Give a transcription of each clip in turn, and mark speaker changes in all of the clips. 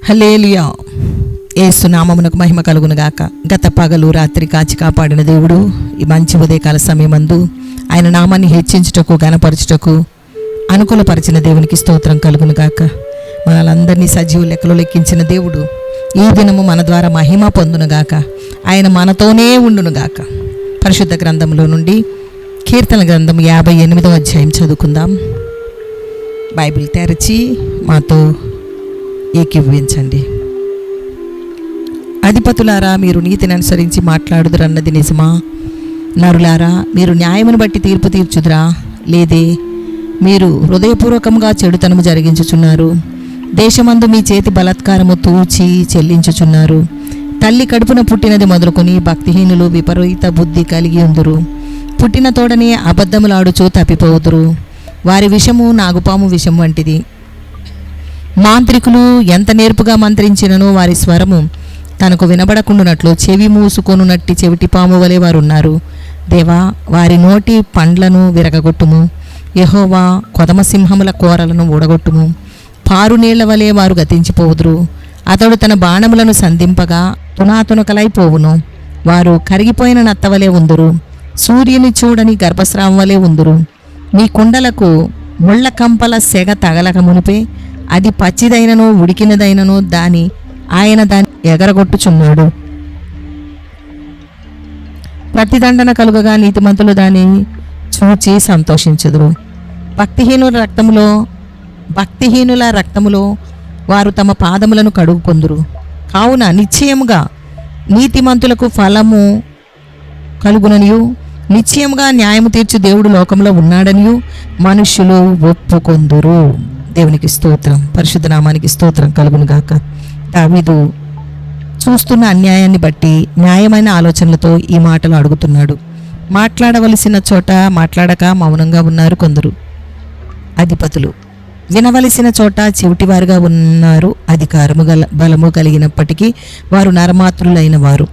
Speaker 1: హల్లెలూయా. యేసు నామమునకు మహిమ కలుగునుగాక. గత పగలు రాత్రి కాచి కాపాడిన దేవుడు ఈ మంచి ఉదయకాల సమయమందు ఆయన నామాన్ని హెచ్చించుటకు గణపరచుటకు అనుకూలపరిచిన దేవునికి స్తోత్రం కలుగునుగాక. మనలందరినీ సజీవ లెక్కలో లెక్కించిన దేవుడు ఈ దినము మన ద్వారా మహిమ పొందునుగాక. ఆయన మనతోనే ఉండునుగాక. పరిశుద్ధ గ్రంథంలో నుండి కీర్తన గ్రంథం 58వ అధ్యాయం చదువుకుందాం. బైబిల్ తెరచి మాతో ఏకీభవించండి. అధిపతులారా, మీరు నీతిని అనుసరించి మాట్లాడుదురన్నది నిజమా? నరులారా, మీరు న్యాయమును బట్టి తీర్పు తీర్చుదురా? లేదే, మీరు హృదయపూర్వకంగా చెడుతనము జరిగించుచున్నారు. దేశమందు మీ చేతి బలాత్కారము తూచి చెల్లించుచున్నారు. తల్లి కడుపున పుట్టినది మొదలుకొని భక్తిహీనులు విపరీత బుద్ధి కలిగి ఉందురు. పుట్టిన తోడనే అబద్ధములాడుచూ తప్పిపోదురు. వారి విషము నాగుపాము విషం వంటిది. మాంత్రికులు ఎంత నేర్పుగా మంత్రించినను వారి స్వరము తనకు వినబడకుండునట్లు చెవి మూసుకొనునట్టి చెవిటిపాము వలె వారు ఉన్నారు. దేవా, వారి నోటి పండ్లను విరగగొట్టుము. యెహోవా, కొదమసింహముల కోరలను ఊడగొట్టుము. పారు నీళ్ల వలె వారు గతించిపోవుదురు. అతడు తన బాణములను సంధింపగా తునాతునకలైపోవును. వారు కరిగిపోయిన నత్తవలే ఉందురు. సూర్యుని చూడని గర్భస్రావం వలె ఉందురు. మీ కుండలకు ముళ్ళ కంపల సెగ తగలక మునిపే అది పచ్చిదైనను ఉడికినదైనను ఆయన దాన్ని ఎగరగొట్టుచున్నాడు. ప్రతిదండన కలుగగా నీతిమంతులు దాన్ని చూచి సంతోషించుదురు. భక్తిహీనుల రక్తములో వారు తమ పాదములను కడుగుకొందురు. కావున నిశ్చయముగా నీతిమంతులకు ఫలము కలుగుననియు నిశ్చయముగా న్యాయము తీర్చు దేవుడు లోకంలో ఉన్నాడనియు మనుష్యులు ఒప్పుకొందురు. దేవునికి స్తోత్రం, పరిశుద్ధ నామానికి స్తోత్రం కలుగునుగాక. దావీదు చూస్తున్న అన్యాయాన్ని బట్టి న్యాయమైన ఆలోచనలతో ఈ మాటలు అడుగుతున్నాడు. మాట్లాడవలసిన చోట మాట్లాడక మౌనంగా ఉన్నారు కొందరు అధిపతులు. వినవలసిన చోట చెవిటివారుగా ఉన్నారు అధికారము బలము కలిగినప్పటికీ వారు నరమాత్రులైన వారు.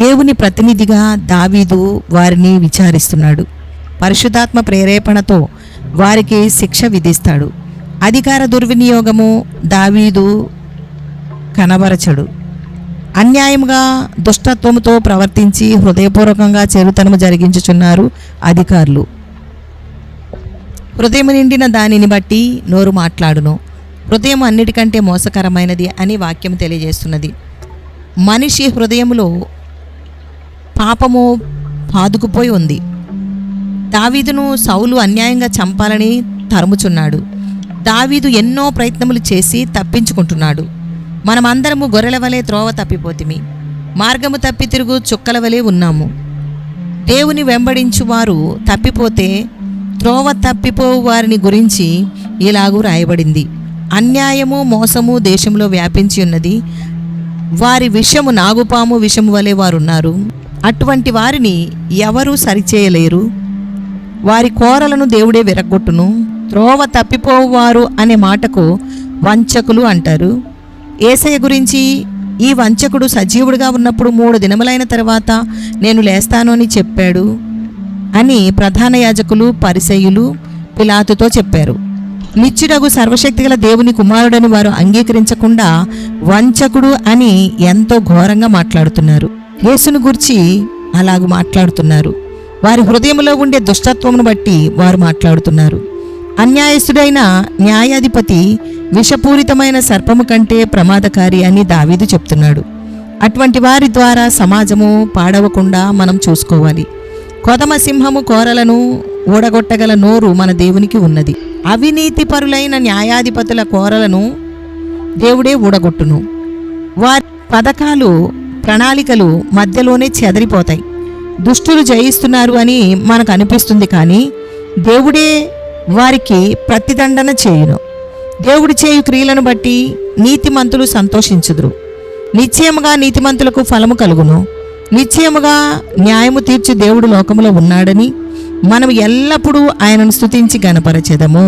Speaker 1: దేవుని ప్రతినిధిగా దావీదు వారిని విచారిస్తున్నాడు. పరిశుద్ధాత్మ ప్రేరేపణతో వారికి శిక్ష విధిస్తాడు. అధికార దుర్వినియోగము దావీదు కనబరచడు. అన్యాయముగా దుష్టత్వముతో ప్రవర్తించి హృదయపూర్వకంగా చెడుతనము జరిగించుచున్నారు అధికారులు. హృదయం నిండిన దానిని బట్టి నోరు మాట్లాడును. హృదయం అన్నిటికంటే మోసకరమైనది అని వాక్యం తెలియజేస్తున్నది. మనిషి హృదయములో పాపము పాదుకుపోయి ఉంది. దావీదును సౌలు అన్యాయంగా చంపాలని తరుముచున్నాడు. దావీదు ఎన్నో ప్రయత్నములు చేసి తప్పించుకుంటున్నాడు. మనమందరము గొర్రెల వలె త్రోవ తప్పిపోతిమి, మార్గము తప్పి తిరుగు చుక్కల వలె ఉన్నాము. దేవుని వెంబడించు వారు తప్పిపోతే త్రోవ తప్పిపోవు వారిని గురించి ఇలాగూ రాయబడింది. అన్యాయము మోసము దేశంలో వ్యాపించి ఉన్నది. వారి విషము నాగుపాము విషము వలె వారున్నారు. అటువంటి వారిని ఎవరూ సరిచేయలేరు. వారి కోరలను దేవుడే విరగొట్టును. త్రోవ తప్పిపోవారు అనే మాటకు వంచకులు అంటారు. యేసయ్య గురించి ఈ వంచకుడు సజీవుడిగా ఉన్నప్పుడు 3 దినములైన తర్వాత నేను లేస్తాను అని చెప్పాడు అని ప్రధాన యాజకులు పరిసయ్యులు పిలాతుతో చెప్పారు. నిత్యుడగు సర్వశక్తిగల దేవుని కుమారుడని వారు అంగీకరించకుండా వంచకుడు అని ఎంతో ఘోరంగా మాట్లాడుతున్నారు. యేసును గురించి అలాగూ మాట్లాడుతున్నారు. వారి హృదయంలో ఉండే దుష్టత్వమును బట్టి వారు మాట్లాడుతున్నారు. అన్యాయస్తుడైన న్యాయాధిపతి విషపూరితమైన సర్పము కంటే ప్రమాదకారి అని దావీదు చెప్తున్నాడు. అటువంటి వారి ద్వారా సమాజము పాడవకుండా మనం చూసుకోవాలి. కొదమ సింహము కోరలను ఊడగొట్టగల నోరు మన దేవునికి ఉన్నది. అవినీతి పరులైన న్యాయాధిపతుల కోరలను దేవుడే ఊడగొట్టును. వారి పథకాలు ప్రణాళికలు మధ్యలోనే చెదరిపోతాయి. దుష్టులు జయిస్తున్నారు అని మనకు అనిపిస్తుంది, కానీ దేవుడే వారికి ప్రతిదండన చేయును. దేవుడి చేయు క్రియలను బట్టి నీతిమంతులు సంతోషించుదురు. నిశ్చయముగా నీతిమంతులకు ఫలము కలుగును. నిశ్చయముగా న్యాయము తీర్చి దేవుడు లోకములో ఉన్నాడని మనం ఎల్లప్పుడూ ఆయనను స్తుతించి గణపరచెదము.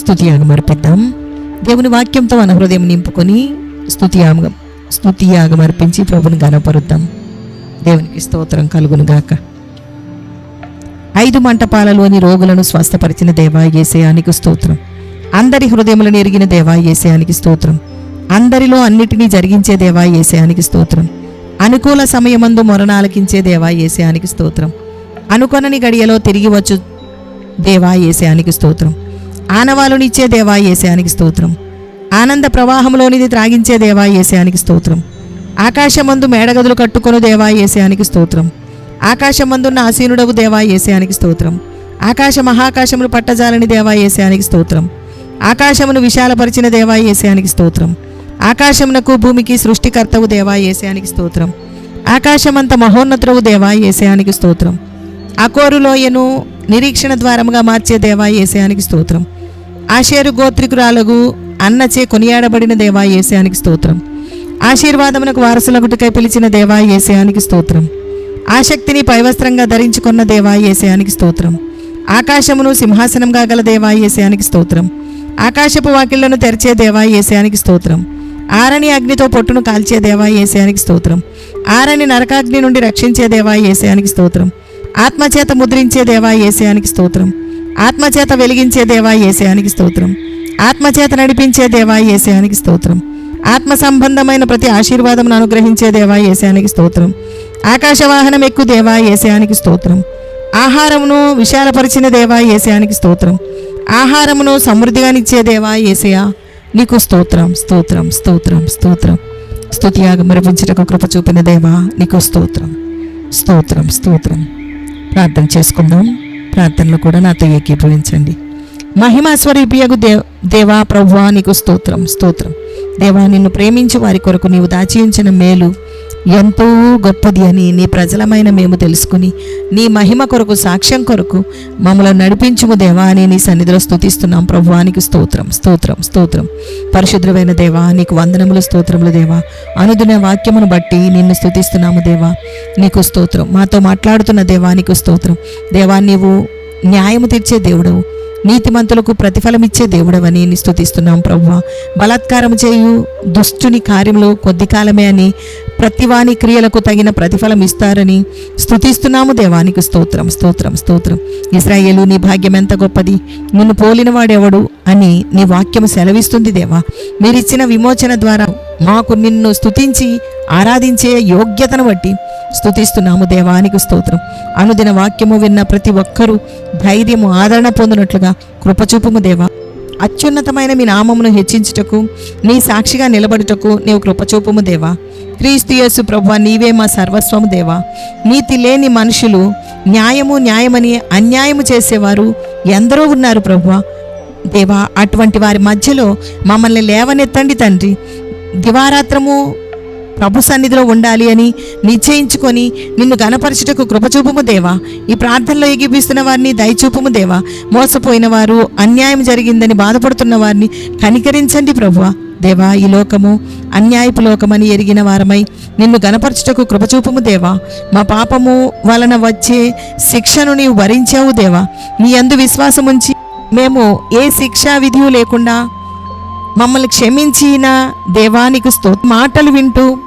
Speaker 1: స్తుతియాగం అర్పిద్దాం. దేవుని వాక్యంతో మన హృదయం నింపుకొని స్తుతియాగం అర్పించి ప్రభుని గణపరుద్దాం. దేవునికి స్తోత్రం కలుగునుగాక. 5 మంటపాలలోని రోగులను స్వస్థపరిచిన దేవా యేసయానికి స్తోత్రం. అందరి హృదయములను ఎరిగిన దేవా యేసయానికి స్తోత్రం. అందరిలో అన్నిటినీ జరిగించే దేవా యేసయానికి స్తోత్రం. అనుకూల సమయమందు మొరనాలకించే దేవా యేసయానికి స్తోత్రం. అనుకొనని గడియలో తిరిగి వచ్చు దేవా యేసయానికి స్తోత్రం. ఆనవాలునిచ్చే దేవా యేసయానికి స్తోత్రం. ఆనంద ప్రవాహంలోనిది త్రాగించే దేవా యేసయానికి స్తోత్రం. ఆకాశమందు మేడగదులు కట్టుకొను దేవా యేసయానికి స్తోత్రం. ఆకాశమందున్న ఆసీనుడవు దేవా యేసయానికి స్తోత్రం. ఆకాశ మహాకాశములు పట్టజాలని దేవా యేసయానికి స్తోత్రం. ఆకాశమును విశాలపరిచిన దేవా యేసయానికి స్తోత్రం. ఆకాశమునకు భూమికి సృష్టికర్తవు దేవా యేసయానికి స్తోత్రం. ఆకాశమంత మహోన్నతుడవు దేవా యేసయానికి స్తోత్రం. అకోరులోయను నిరీక్షణ ద్వారముగా మార్చే దేవా యేసయానికి స్తోత్రం. ఆషేరు గోత్రికురాలగు అన్నచే కొనియాడబడిన దేవా యేసయానికి స్తోత్రం. ఆశీర్వాదమునకు వారసులగుటకై పిలిచిన దేవా యేసయానికి స్తోత్రం. ఆసక్తిని పైవస్త్రంగా ధరించుకున్న దేవా యేసయానికి స్తోత్రం. ఆకాశమును సింహాసనంగా గల దేవా యేసయానికి స్తోత్రం. ఆకాశపు వాకిళ్లను తెరిచే దేవా యేసయానికి స్తోత్రం. ఆరని అగ్నితో పొట్టును కాల్చే దేవా యేసయానికి స్తోత్రం. ఆరని నరకాగ్ని నుండి రక్షించే దేవా యేసయానికి స్తోత్రం. ఆత్మచేత ముద్రించే దేవా యేసయానికి స్తోత్రం. ఆత్మచేత వెలిగించే దేవా యేసయానికి స్తోత్రం. ఆత్మచేత నడిపించే దేవా యేసయానికి స్తోత్రం. ఆత్మ సంబంధమైన ప్రతి ఆశీర్వాదమును అనుగ్రహించే దేవా యేసయానికి స్తోత్రం. ఆకాశవాహనం ఎక్కు దేవా యేసయానికి స్తోత్రం. ఆహారమును విశాలపరిచిన దేవా యేసయానికి స్తోత్రం. ఆహారమును సమృద్ధిగానిచ్చే దేవా యేసయా నీకు స్తోత్రం స్తోత్రం స్తోత్రం స్తోత్రం. స్తుతియాగం మరిపించుటకు కృప చూపిన దేవా నీకు స్తోత్రం స్తోత్రం స్తోత్రం. ప్రార్థన చేసుకుందాం. ప్రార్థనలో కూడా నాతో ఏకీభవించండి. మహిమా స్వరూపియగు దేవా ప్రభువా నీకు స్తోత్రం స్తోత్రం. దేవా, నిన్ను ప్రేమించి వారి కొరకు నీవు దాచి ఉంచిన మేలు ఎంతో గొప్పది అని నీ ప్రజలమైన మేము తెలుసుకుని నీ మహిమ కొరకు సాక్ష్యం కొరకు మమ్మల్ని నడిపించుము దేవా అని నీ సన్నిధిలో స్తుతిస్తున్నాం. ప్రభువానికి స్తోత్రం స్తోత్రం స్తోత్రం. పరిశుద్ధమైన దేవా నీకు వందనములు స్తోత్రములు దేవా. అనుదిన వాక్యమును బట్టి నిన్ను స్తుతిస్తున్నాము దేవా నీకు స్తోత్రం. మాతో మాట్లాడుతున్న దేవా నీకు స్తోత్రం. దేవా నీవు న్యాయము తీర్చే దేవుడవు, నీతిమంతులకు ప్రతిఫలమిచ్చే దేవుడవని నీ స్తుతిస్తున్నాం ప్రభువా. బలాత్కారం చేయు దుష్టుని కార్యములు కొద్ది కాలమే అని ప్రతివాని క్రియలకు తగిన ప్రతిఫలం ఇస్తారని స్తుతిస్తున్నాము దేవానికి స్తోత్రం స్తోత్రం స్తోత్రం. ఇశ్రాయేలు నీ భాగ్యం ఎంత గొప్పది, నిన్ను పోలిన వాడెవడు అని నీ వాక్యము సెలవిస్తుంది దేవా. మీరిచ్చిన విమోచన ద్వారా మాకు నిన్ను స్తుతించి ఆరాధించే యోగ్యతను బట్టి స్తుతిస్తున్నాము దేవానికి స్తోత్రం. అనుదిన వాక్యము విన్న ప్రతి ఒక్కరూ ధైర్యము ఆదరణ పొందినట్లుగా కృపచూపుము దేవా. అత్యున్నతమైన మీ నామమును హెచ్చించుటకు నీ సాక్షిగా నిలబడుటకు నీవు కృపచూపుము దేవా. క్రీస్తు యేసు ప్రభువా నీవే మా సర్వస్వము దేవా. నీతి లేని మనుషులు న్యాయము న్యాయమని అన్యాయము చేసేవారు ఎందరో ఉన్నారు ప్రభువా. దేవా, అటువంటి వారి మధ్యలో మమ్మల్ని లేవనెత్తండి తండ్రి. దివారాత్రము ప్రభు సన్నిధిలో ఉండాలి అని నిశ్చయించుకొని నిన్ను గణపరచుటకు కృపచూపుము దేవా. ఈ ప్రార్థనలో ఎగిపిస్తున్న వారిని దయచూపుము దేవా. మోసపోయిన వారు, అన్యాయం జరిగిందని బాధపడుతున్న వారిని కనికరించండి ప్రభువా. దేవా, ఈ లోకము అన్యాయపు లోకమని ఎరిగిన వారమై నిన్ను గణపరచుటకు కృపచూపుము దేవా. మా పాపము వలన వచ్చే శిక్షను నీవు భరించావు దేవా. నీ యందు విశ్వాసముంచి మేము ఏ శిక్షా విధి లేకుండా మమ్మల్ని క్షమించిన దేవానికి స్తోత్రం. మాటలు వింటూ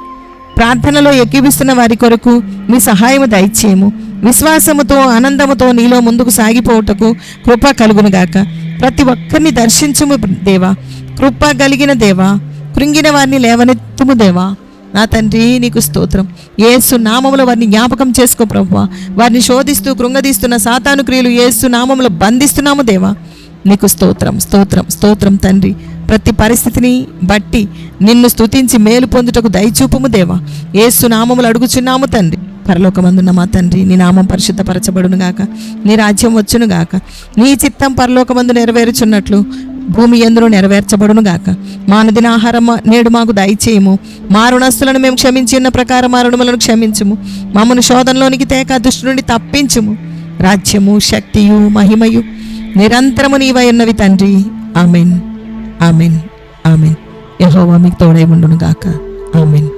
Speaker 1: ప్రార్థనలో ఎక్కిపిస్తున్న వారి కొరకు మీ సహాయము దయచేయము. విశ్వాసముతో ఆనందముతో నీలో ముందుకు సాగిపోవుటకు కృప కలుగునుగాక. ప్రతి ఒక్కరిని దర్శించుము దేవా. కృప కలిగిన దేవా, కృంగిన వారిని లేవనెత్తుము దేవా. నా తండ్రి నీకు స్తోత్రం. యేసు నామములో వారిని జ్ఞాపకం చేసుకో ప్రభువా. వారిని శోధిస్తూ కృంగదీస్తున్న సాతాను క్రియలు యేసు నామములో బంధిస్తున్నాము దేవా. నీకు స్తోత్రం స్తోత్రం స్తోత్రం తండ్రి. ప్రతి పరిస్థితిని బట్టి నిన్ను స్తుతించి మేలు పొందుటకు దయచూపుము దేవా. యేసు నామములు అడుగుచున్నాము తండ్రి. పరలోకమందున్న మా తండ్రి, నీ నామం పరిశుద్ధపరచబడును గాక. నీ రాజ్యం వచ్చును గాక. నీ చిత్తం పరలోకమందు నెరవేరుచున్నట్లు భూమి యందును నెరవేర్చబడును గాక. మా అనుదిన ఆహారం నేడు మాకు దయచేయము. మా రుణస్తులను మేము క్షమించి ఉన్న ప్రకారం మా రుణములను క్షమించుము. మమ్మను శోధనలోనికి తేక దుష్టు నుండి తప్పించుము. రాజ్యము, శక్తియు, మహిమయు నిరంతరము నీవై ఉన్నవి తండ్రి. Amen amen amen. యెహోవా మీకు తోడై ఉండును గాక. ఆమెన్.